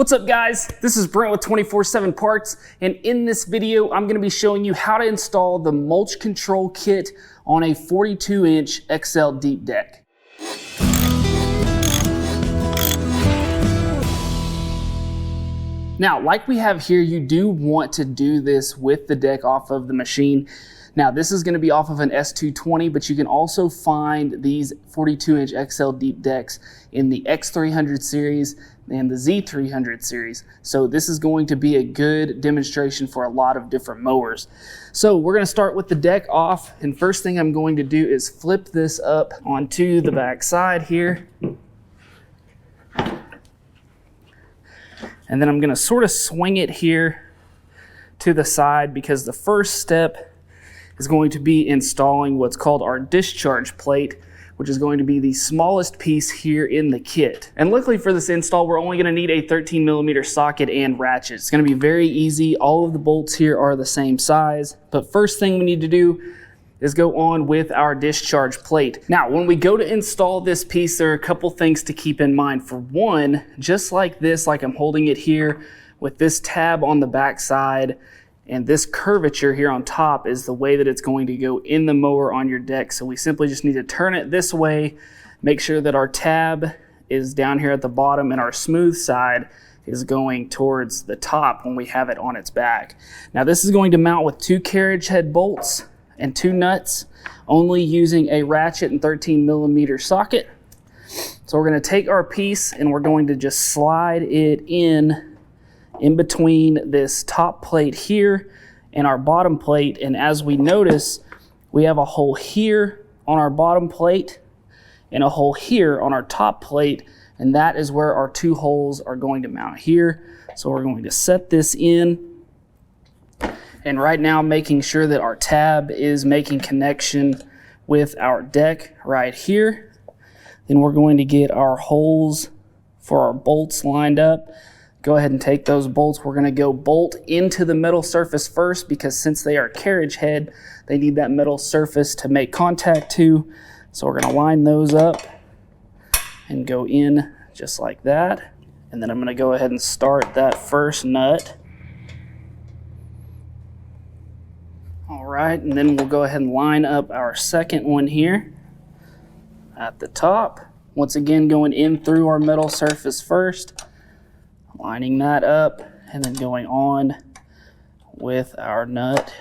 What's up guys? This is Brent with 24/7 Parts, and in this video I'm going to be showing you how to install the Mulch Control Kit on a 42-inch Accel Deep Deck. Now, like we have here, you do want to do this with the deck off of the machine. Now, this is going to be off of an S220, but you can also find these 42-inch Accel Deep Decks in the X300 series and the Z300 series. So this is going to be a good demonstration for a lot of different mowers. So we're going to start with the deck off, and first thing I'm going to do is flip this up onto the back side here. And then I'm going to sort of swing it here to the side, because the first step is going to be installing what's called our discharge plate, which is going to be the smallest piece here in the kit. And luckily for this install, we're only going to need a 13mm socket and ratchet. It's going to be very easy. All of the bolts here are the same size. But first thing we need to do is go on with our discharge plate. Now, when we go to install this piece, there are a couple things to keep in mind. For one, just like this, like I'm holding it here with this tab on the back side, and this curvature here on top is the way that it's going to go in the mower on your deck. So we simply just need to turn it this way, make sure that our tab is down here at the bottom and our smooth side is going towards the top when we have it on its back. Now, this is going to mount with 2 carriage head bolts and 2 nuts, only using a ratchet and 13mm socket. So we're going to take our piece and we're going to just slide it in between this top plate here and our bottom plate. And as we notice, we have a hole here on our bottom plate and a hole here on our top plate, and that is where our 2 holes are going to mount here. So we're going to set this in, and right now making sure that our tab is making connection with our deck right here. Then we're going to get our holes for our bolts lined up. Go ahead and take those bolts. We're going to go bolt into the metal surface first, because since they are carriage head, they need that metal surface to make contact to. So we're going to line those up and go in just like that. And then I'm going to go ahead and start that first nut. All right, and then we'll go ahead and line up our second one here at the top. Once again, going in through our metal surface first, lining that up, and then going on with our nut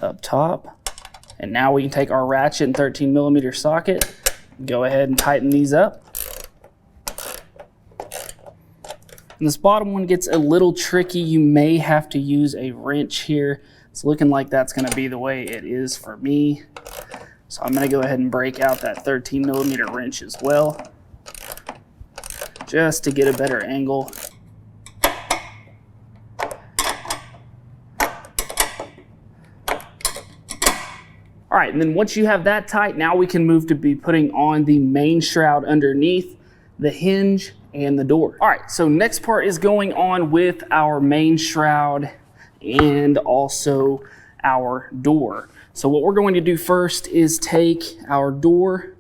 up top. And now we can take our ratchet and 13mm socket, go ahead and tighten these up. And this bottom one gets a little tricky. You may have to use a wrench here. It's looking like that's going to be the way it is for me. So I'm going to go ahead and break out that 13mm wrench as well, just to get a better angle. All right, and then once you have that tight, now we can move to be putting on the main shroud underneath, the hinge, and the door. All right, so next part is going on with our main shroud and also our door. So what we're going to do first is take our door.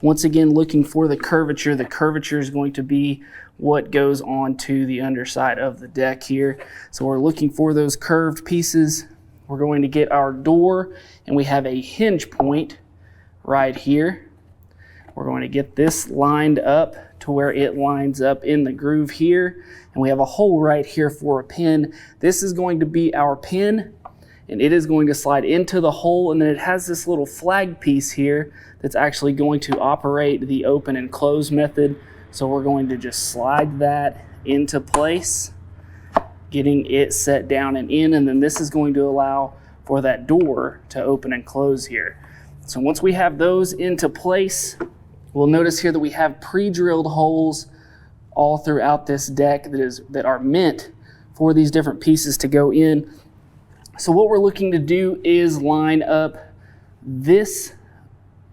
Once again, looking for the curvature. The curvature is going to be what goes on to the underside of the deck here. So we're looking for those curved pieces. We're going to get our door, and we have a hinge point right here. We're going to get this lined up to where it lines up in the groove here. And we have a hole right here for a pin. This is going to be our pin, and it is going to slide into the hole, and then it has this little flag piece here that's actually going to operate the open and close method. So we're going to just slide that into place, getting it set down and in, and then this is going to allow for that door to open and close here. So once we have those into place, we'll notice here that we have pre-drilled holes all throughout this deck that are meant for these different pieces to go in. So what we're looking to do is line up this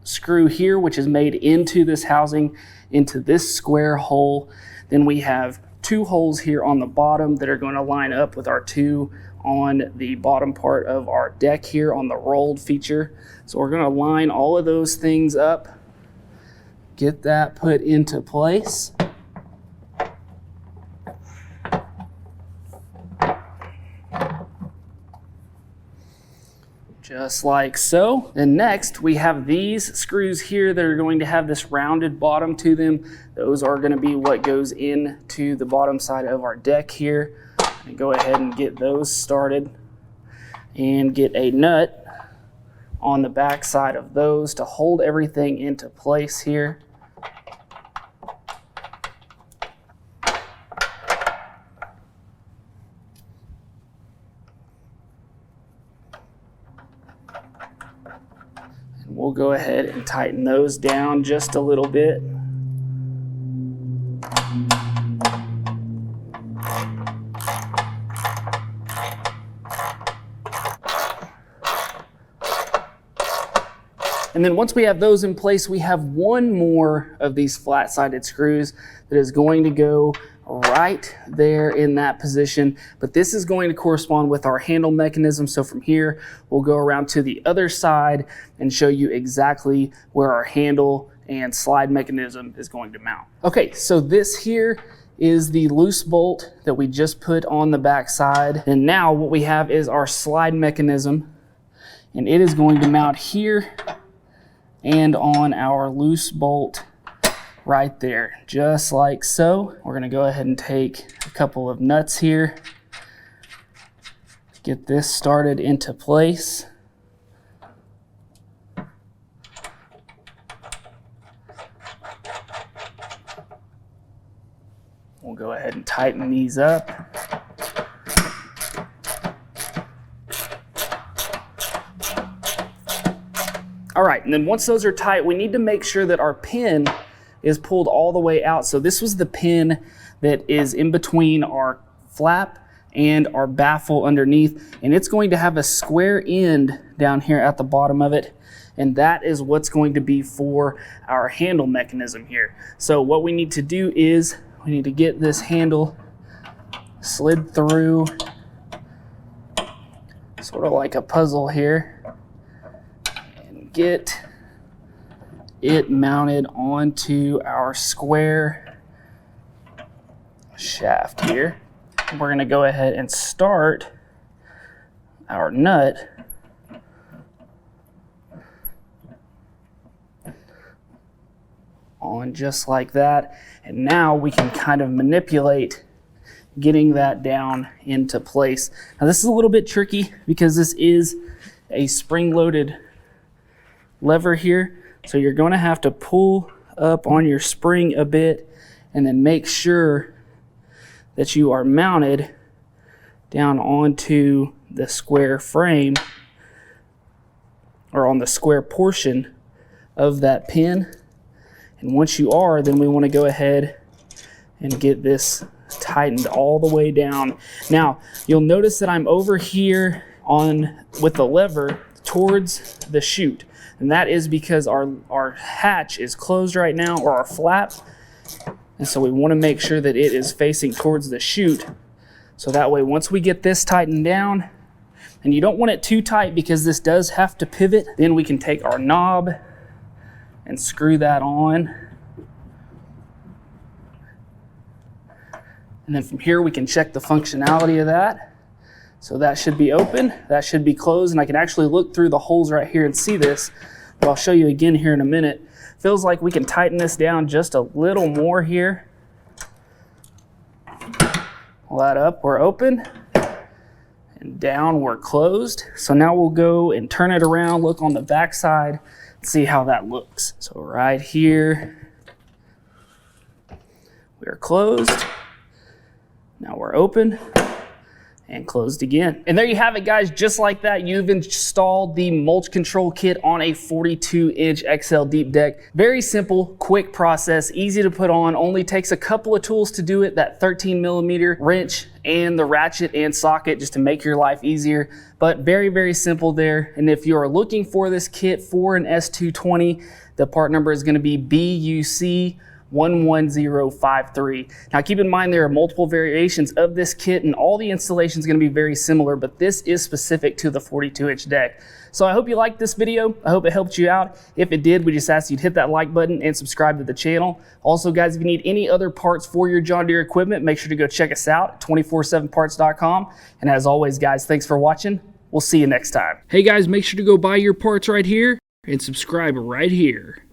screw here, which is made into this housing, into this square hole. Then we have 2 holes here on the bottom that are going to line up with our 2 on the bottom part of our deck here on the rolled feature. So we're going to line all of those things up, get that put into place. just like so. And next we have these screws here that are going to have this rounded bottom to them. Those are going to be what goes into the bottom side of our deck here. And go ahead and get those started and get a nut on the back side of those to hold everything into place here. And we'll go ahead and tighten those down just a little bit. And then once we have those in place, we have one more of these flat-sided screws that is going to go right there in that position. But this is going to correspond with our handle mechanism. So from here, we'll go around to the other side and show you exactly where our handle and slide mechanism is going to mount. Okay, so this here is the loose bolt that we just put on the back side. And now what we have is our slide mechanism, and it is going to mount here and on our loose bolt right there, just like so. We're gonna go ahead and take a couple of nuts here, get this started into place. We'll go ahead and tighten these up. All right, and then once those are tight, we need to make sure that our pin is pulled all the way out. So this was the pin that is in between our flap and our baffle underneath, and it's going to have a square end down here at the bottom of it, and that is what's going to be for our handle mechanism here. So what we need to do is we need to get this handle slid through, sort of like a puzzle here, get it mounted onto our square shaft here. We're going to go ahead and start our nut on just like that. And now we can kind of manipulate getting that down into place. Now this is a little bit tricky because this is a spring-loaded lever here, so you're going to have to pull up on your spring a bit and then make sure that you are mounted down onto the square frame or on the square portion of that pin. And once you are, then we want to go ahead and get this tightened all the way down. Now you'll notice that I'm over here with the lever towards the chute. And that is because our hatch is closed right now, or our flap. And so we want to make sure that it is facing towards the chute. So that way, once we get this tightened down, and you don't want it too tight because this does have to pivot, then we can take our knob and screw that on. And then from here, we can check the functionality of that. So that should be open, that should be closed, and I can actually look through the holes right here and see this, but I'll show you again here in a minute. Feels like we can tighten this down just a little more here. Pull that up, we're open, and down, we're closed. So now we'll go and turn it around, look on the back side, and see how that looks. So right here, we're closed. Now we're open and closed again. And there you have it, guys. Just like that, you've installed the Mulch Control Kit on a 42-inch Accel Deep Deck. Very simple, quick process, easy to put on, only takes a couple of tools to do it, that 13mm wrench and the ratchet and socket, just to make your life easier. But very, very simple there. And if you are looking for this kit for an S220, the part number is going to be BUC11053. Now keep in mind there are multiple variations of this kit and all the installation is going to be very similar, but this is specific to the 42-inch deck. So I hope you liked this video. I hope it helped you out. If it did, we just ask you to hit that like button and subscribe to the channel. Also guys, if you need any other parts for your John Deere equipment, make sure to go check us out at 247parts.com. And as always guys, thanks for watching. We'll see you next time. Hey guys, make sure to go buy your parts right here and subscribe right here.